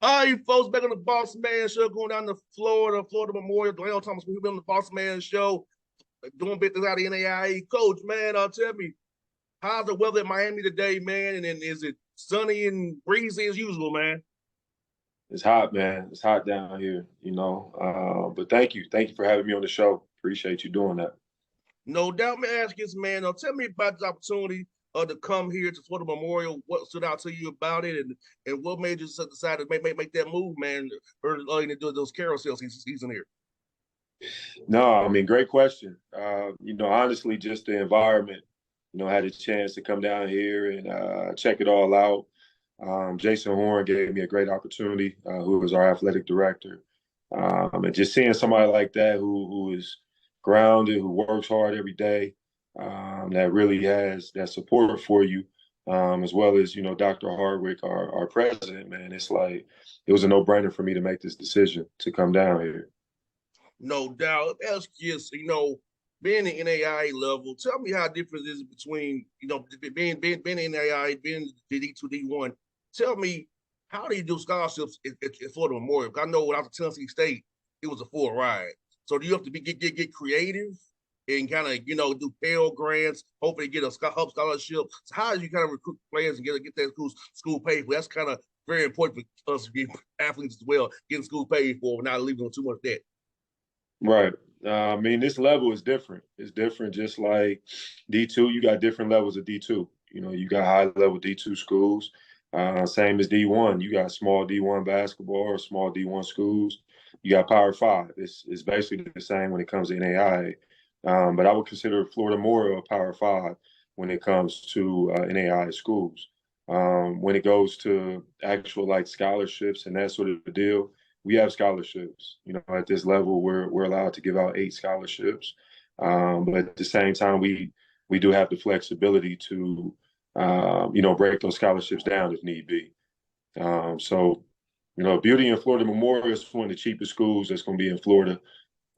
All right, you folks, back on the Bossman show, going down to Florida Memorial. Delano Thomas, we've been on the Bossman show, doing business out of the NAIA. Coach, man, tell me, how's the weather in Miami today, man? And then is it sunny and breezy as usual, man? It's hot, man. It's hot down here, But thank you for having me on the show. Appreciate you doing that. No doubt, man. Ask this, man. Tell me about the opportunity to come here to Florida Memorial. What stood out to you about it, and what made you decide to make that move, man, early to do those carousel season here? No, I mean, great question. Honestly, just the environment. I had a chance to come down here and check it all out. Jason Horn gave me a great opportunity, who was our athletic director, and just seeing somebody like that who is grounded, who works hard every day, that really has that support for you, as well as Dr. Hardwick, our president. Man, it's like it was a no-brainer for me to make this decision to come down here. No doubt. Ask yes, being the NAIA level, tell me how different it is between, being NAIA, being D2, D1. Tell me, how do you do scholarships at Florida Memorial? I know when I was at Tennessee State, it was a full ride. So do you have to get creative and kind of, do Pell grants, hopefully get a Hub scholarship? So how do you kind of recruit players and get that school paid for? That's kind of very important for us athletes as well, getting school paid for, not leaving them too much debt. Right. I mean, this level is different. It's different, just like D2. You got different levels of D2. You got high level D2 schools, same as D1. You got small D1 basketball or small D1 schools. You got Power Five. It's basically the same when it comes to NAIA. But I would consider Florida Memorial a Power Five when it comes to NAIA schools. When it goes to actual like scholarships and that sort of deal, we have scholarships. At this level, we're allowed to give out 8 scholarships, but at the same time, we do have the flexibility to break those scholarships down if need be. So, Beauty in Florida Memorial is one of the cheapest schools that's going to be in Florida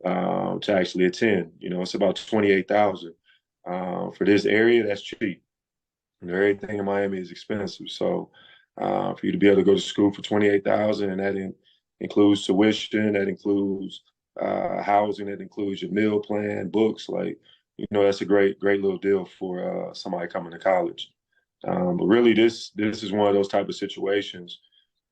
to actually attend. It's about 28,000 for this area. That's cheap. Everything in Miami is expensive, so for you to be able to go to school for 28,000, and that includes tuition, that includes housing, that includes your meal plan, books. Like, that's a great little deal for somebody coming to college. But really, this is one of those type of situations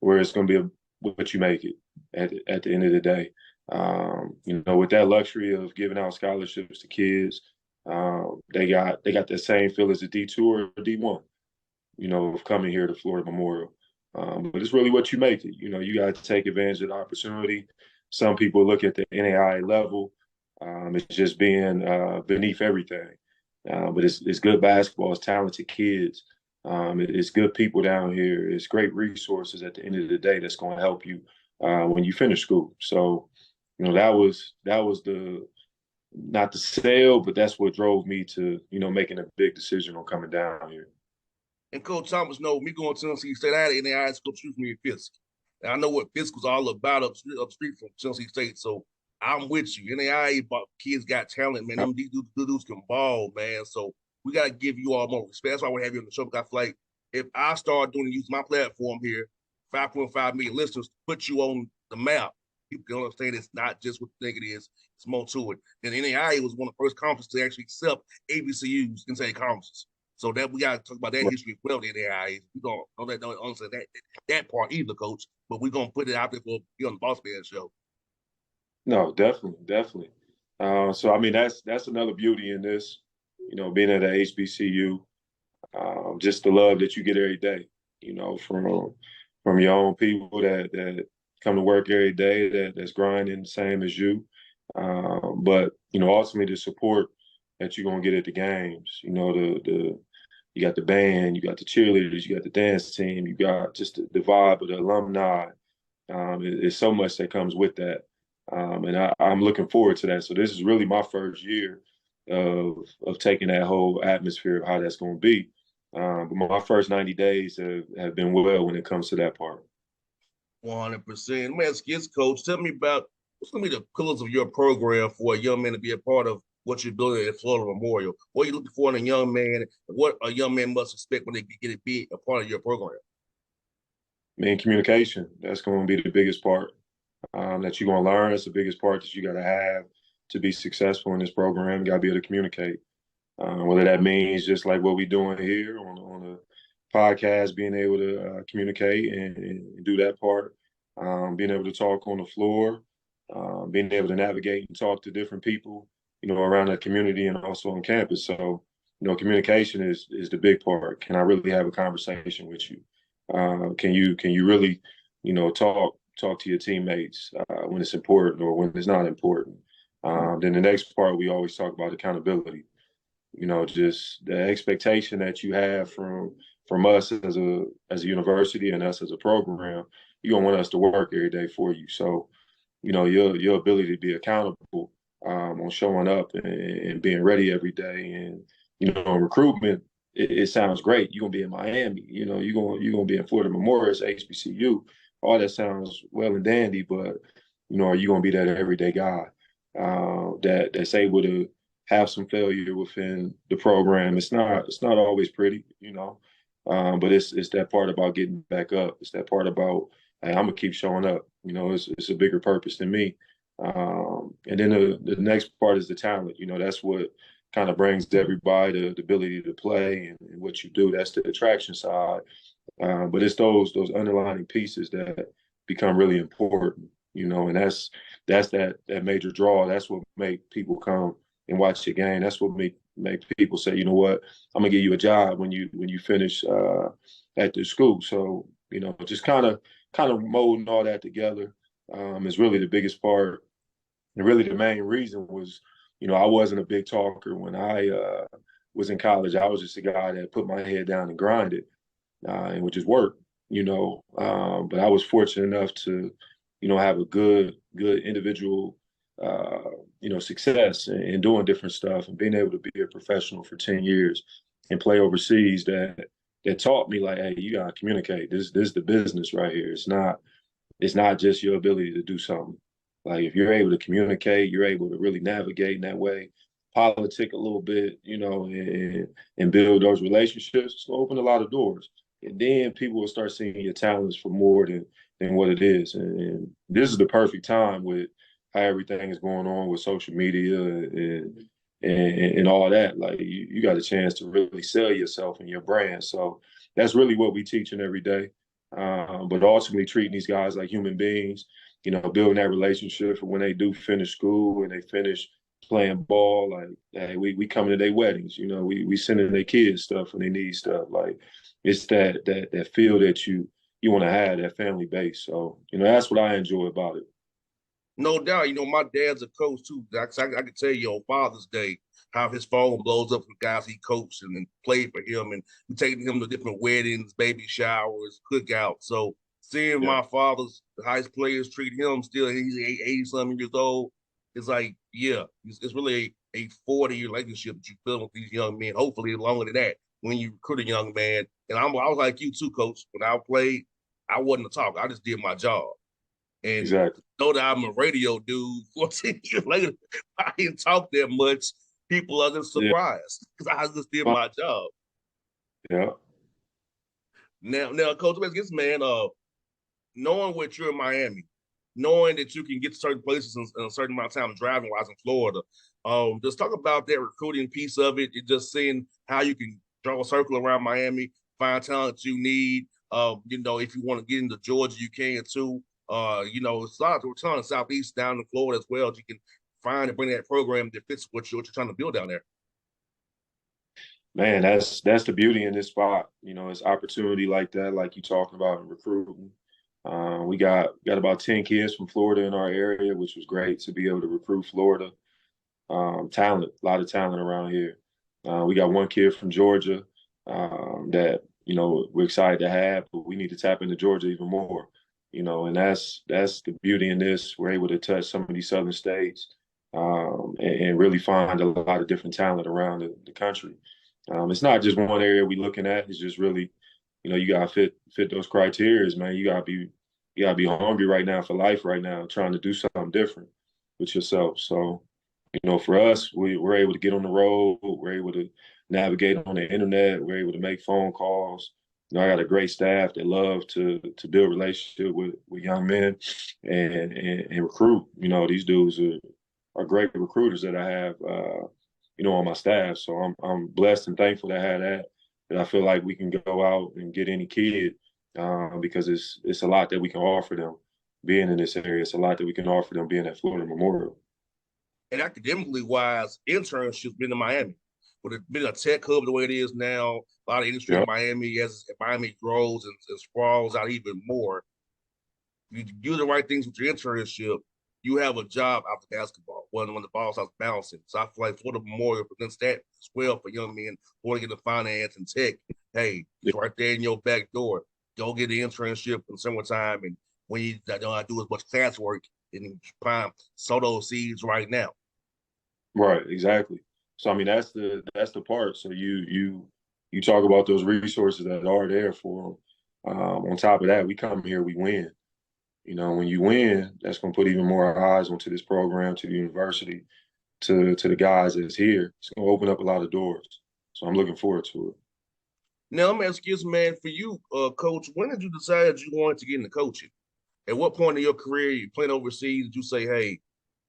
where it's going to be what you make it at the end of the day. With that luxury of giving out scholarships to kids, they got the same feel as a D2 or a D1. Of coming here to Florida Memorial. But it's really what you make it. You got to take advantage of the opportunity. Some people look at the NAIA level. It's just being beneath everything. But it's good basketball. It's talented kids. It's good people down here. It's great resources at the end of the day that's going to help you when you finish school. So, that was the not the sale, but that's what drove me to making a big decision on coming down here. And Coach Thomas know me going to Tennessee State. I had an NAIA school choose me in Fisk. And I know what Fisk was all about up street from Tennessee State. So I'm with you. NAIA kids got talent, man. Them these dudes can ball, man. So we gotta give you all more respect. That's why we have you on the show. Because I feel like if I start doing use my platform here, 5.5 million listeners, put you on the map, people can understand it's not just what you think it is. It's more to it. And NAIA was one of the first conferences to actually accept ABCUs inside conferences. So that we got to talk about that history as well. In NAIA, we don't understand that part either, Coach. But we're gonna put it out there for you on the Boss Man show. No, definitely, definitely. So I mean, that's another beauty in this, being at a HBCU, just the love that you get every day, from your own people that come to work every day, that's grinding the same as you. But ultimately the support that you're gonna get at the games, the you got the band, you got the cheerleaders, you got the dance team, you got just the vibe of the alumni. It's so much that comes with that. And I'm looking forward to that. So this is really my first year of taking that whole atmosphere of how that's going to be. But my first 90 days have been well when it comes to that part. 100%. Man, skills coach, tell me about what's going to be the pillars of your program for a young man to be a part of what you're building at Florida Memorial. What are you looking for in a young man? What a young man must expect when they get to be a part of your program? I mean, communication, that's going to be the biggest part that you're going to learn. That's the biggest part that you got to have to be successful in this program. You got to be able to communicate. Whether that means just like what we're doing here on the podcast, being able to communicate and do that part, being able to talk on the floor, being able to navigate and talk to different people, around the community and also on campus. So, communication is the big part. Can I really have a conversation with you? Can you really, talk to your teammates when it's important or when it's not important? Then the next part we always talk about accountability. Just the expectation that you have from us as a university and us as a program. You don't want us to work every day for you. So, your ability to be accountable on showing up and being ready every day, and recruitment. It sounds great. You're gonna be in Miami. You're gonna be in Florida Memorial, HBCU. All that sounds well and dandy, but are you gonna be that everyday guy that's able to have some failure within the program? It's not always pretty, but it's that part about getting back up. It's that part about, hey, I'm gonna keep showing up. It's a bigger purpose than me. And then the next part is the talent. That's what kind of brings everybody the ability to play and what you do. That's the attraction side. But it's those underlying pieces that become really important. And that's that major draw. That's what make people come and watch the game. That's what make people say, you know what, I'm gonna give you a job when you finish at the school. So just kind of molding all that together is really the biggest part. And really the main reason was, I wasn't a big talker when I was in college. I was just a guy that put my head down and grinded and would just work. But I was fortunate enough to, have a good individual, success in doing different stuff and being able to be a professional for 10 years and play overseas that taught me like, hey, you gotta communicate. This is the business right here. It's not just your ability to do something. Like if you're able to communicate, you're able to really navigate in that way, politic a little bit, and build those relationships. It's gonna open a lot of doors. And then people will start seeing your talents for more than what it is. And this is the perfect time with how everything is going on with social media and all that. Like you got a chance to really sell yourself and your brand. So that's really what we teaching every day. But ultimately treating these guys like human beings, building that relationship for when they do finish school and they finish playing ball. Like, hey, we coming to their weddings, we sending their kids stuff when they need stuff. Like it's that feel that you want to have, that family base. So, that's what I enjoy about it. No doubt. My dad's a coach too. I can tell you on Father's Day how his phone blows up with guys he coached and played for him, and we taking him to different weddings, baby showers, cookouts. So seeing Yeah. my father's highest players treat him still, he's 80-something years old. It's like, yeah, it's really a 40-year relationship that you build with these young men. Hopefully longer than that when you recruit a young man. And I was like you too, coach. When I played, I wasn't a talker. I just did my job. And Exactly. know that I'm a radio dude 14 years later, I didn't talk that much. People are just Yeah. surprised because I just did my job. Yeah. Now, Coach West, man, knowing what you're in Miami, knowing that you can get to certain places in a certain amount of time driving wise in Florida, just talk about that recruiting piece of it and just seeing how you can draw a circle around Miami, find talent you need. If you want to get into Georgia, you can too. It's a lot of ton of Southeast down in Florida as well. You can find and bring that program that fits what you're trying to build down there. Man, that's the beauty in this spot. It's opportunity like that, like you talking about in recruiting. We got about 10 kids from Florida in our area, which was great to be able to recruit Florida. Talent, a lot of talent around here. We got one kid from Georgia that we're excited to have, but we need to tap into Georgia even more. And that's the beauty in this. We're able to touch some of these southern states and really find a lot of different talent around the country. It's not just one area we're looking at. It's just really, you gotta fit those criteria, man. You gotta be hungry right now for life right now, trying to do something different with yourself. So, for us, we're able to get on the road. We're able to navigate on the internet. We're able to make phone calls. You know, I got a great staff that love to build relationship with young men and recruit. You know, these dudes are great recruiters that I have, you know, on my staff. So I'm blessed and thankful to have that. That I feel like we can go out and get any kid because it's a lot that we can offer them being in this area. It's a lot that we can offer them being at Florida Memorial. And academically wise, internships been in Miami. But it's been a tech hub the way it is now. A lot of industry in Yep. Miami as Miami grows and sprawls out even more. You do the right things with your internship, you have a job after basketball when the ball starts bouncing. So I feel like Florida Memorial presents that as well for young men who want to get into finance and tech. Hey, it's right there in your back door. Go get the internship in summertime, and when you don't do as much classwork, and prime sow those seeds right now. Right, exactly. So I mean that's the part. So you talk about those resources that are there for them. On top of that, we come here, we win. You know, when you win, that's going to put even more eyes onto this program, to the university, to the guys that's here. It's going to open up a lot of doors. So I'm looking forward to it. Now I'm asking you, man, for you, coach, when did you decide you wanted to get into coaching? At what point in your career you playing overseas did you say, hey,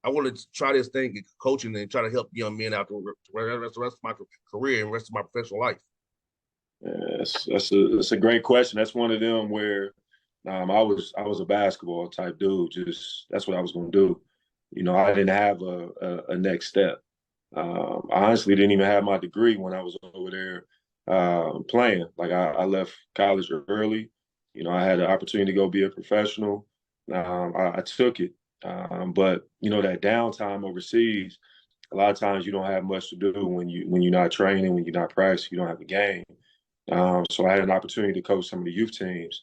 I want to try this thing, get coaching, and try to help young men out the rest of my career and rest of my professional life? Yeah, that's a great question. That's one of them where I was a basketball type dude. Just that's what I was going to do. You know, I didn't have a next step. I honestly didn't even have my degree when I was over there playing. Like I left college early. You know, I had the opportunity to go be a professional. I took it, but you know that downtime overseas. A lot of times you don't have much to do when you're not training, when you're not practicing, you don't have a game. So I had an opportunity to coach some of the youth teams.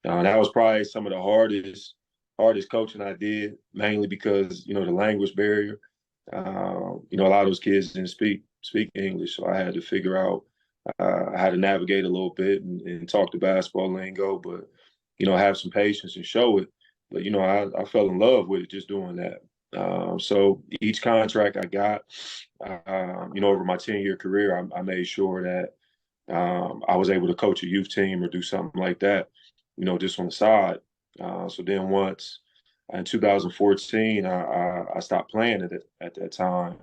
That was probably some of the hardest coaching I did, mainly because you know the language barrier. You know, a lot of those kids didn't speak English, so I had to figure out how to navigate a little bit and talk the basketball lingo, but you know, have some patience and show it. But you know, I fell in love with it just doing that. So each contract I got, you know, over my 10-year career, I made sure that I was able to coach a youth team or do something like that, you know, just on the side. So then once in 2014, I stopped playing at that time.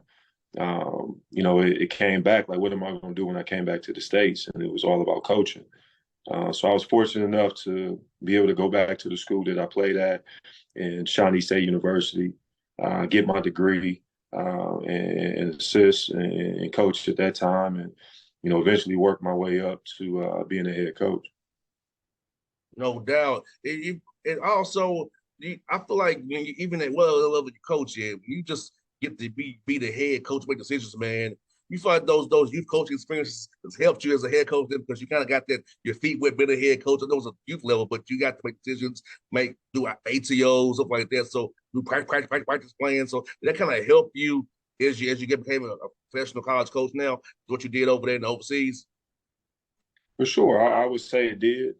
You know, it came back like, what am I going to do when I came back to the States? And it was all about coaching. So I was fortunate enough to be able to go back to the school that I played at in Shawnee State University, get my degree, and assist and coach at that time, and you know, eventually work my way up to being a head coach. No doubt. And also, I feel like when you even at well level you coach, yeah, when you just get to be the head coach, make decisions, man. You feel like those youth coaching experiences has helped you as a head coach because you kind of got that your feet wet being a head coach. I know it's a youth level, but you got to make decisions, do ATOs, stuff like that. So do practice plans. So that kind of help you as you get became a professional college coach now. What you did over there in the overseas. For sure, I would say it did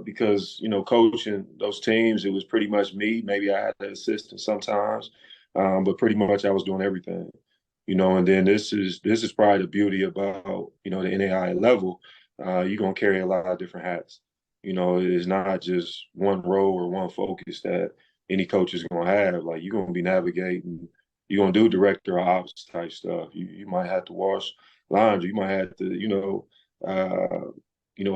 because you know, coaching those teams, it was pretty much me. Maybe I had an assistant sometimes, but pretty much I was doing everything. You know, and then this is probably the beauty about you know the NAI level. You're gonna carry a lot of different hats. You know, it's not just one role or one focus that any coach is gonna have. Like you're gonna be navigating. You're gonna do director of ops type stuff. You might have to wash laundry. You might have to,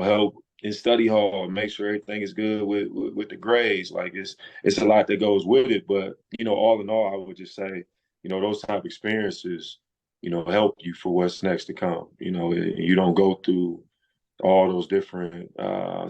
help in study hall and make sure everything is good with the grades. Like it's a lot that goes with it. But, you know, all in all, I would just say, you know, those type of experiences, you know, help you for what's next to come. You know, you don't go through all those different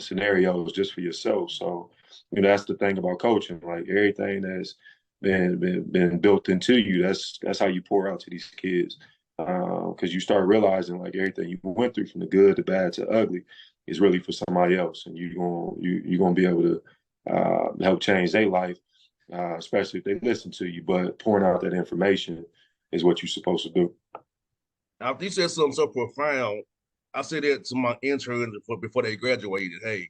scenarios just for yourself. So, you know, that's the thing about coaching. Like everything that's been built into you, that's how you pour out to these kids. Because you start realizing like everything you went through from the good, the bad to ugly is really for somebody else, and you're gonna be able to help change their life, especially if they listen to you. But pouring out that information is what you're supposed to do. Now, if you said something so profound, I said that to my interns before they graduated. Hey,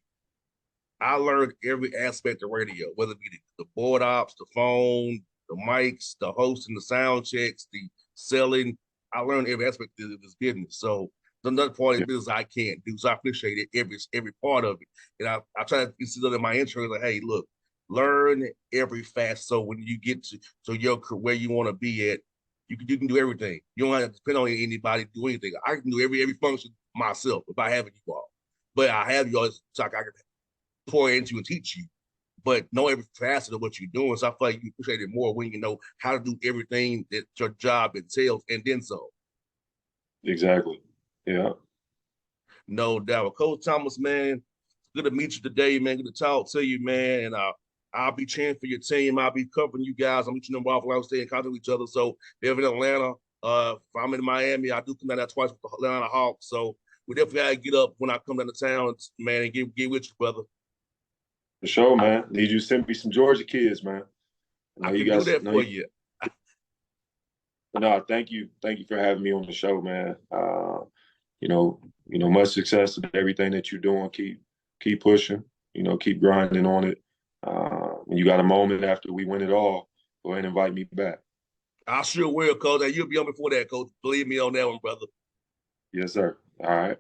I learned every aspect of radio, whether it be the board ops, the phone, the mics, the hosting, the sound checks, the selling. I learned every aspect of this business. So another part of Yeah. the business I can't do. So I appreciate it, every part of it. And I try to instill in my intro, like, hey, look, learn every facet. So when you get to your where you want to be at, you can do everything. You don't have to depend on anybody to do anything. I can do every function myself if I have it, you all. But I have you all so I can pour into and teach you. But know every facet of what you're doing. So I feel like you appreciate it more when you know how to do everything that your job entails and then some. Exactly. Yeah. No doubt. Coach Thomas, man, it's good to meet you today, man. Good to talk to you, man. And I'll be cheering for your team. I'll be covering you guys. I'm reaching them off while we stay in contact with each other. So if in Atlanta, if I'm in Miami, I do come down there twice with the Atlanta Hawks. So we definitely gotta get up when I come down to town, man, and get with you, brother. For sure, man. Need you to send me some Georgia kids, man. I I know you can do guys that know for you. you. No, thank you. Thank you for having me on the show, man. Much success with everything that you're doing. Keep pushing, keep grinding on it. When you got a moment after we win it all, go ahead and invite me back. I sure will, Coach. And you'll be on before that, Coach. Believe me on that one, brother. Yes, sir. All right.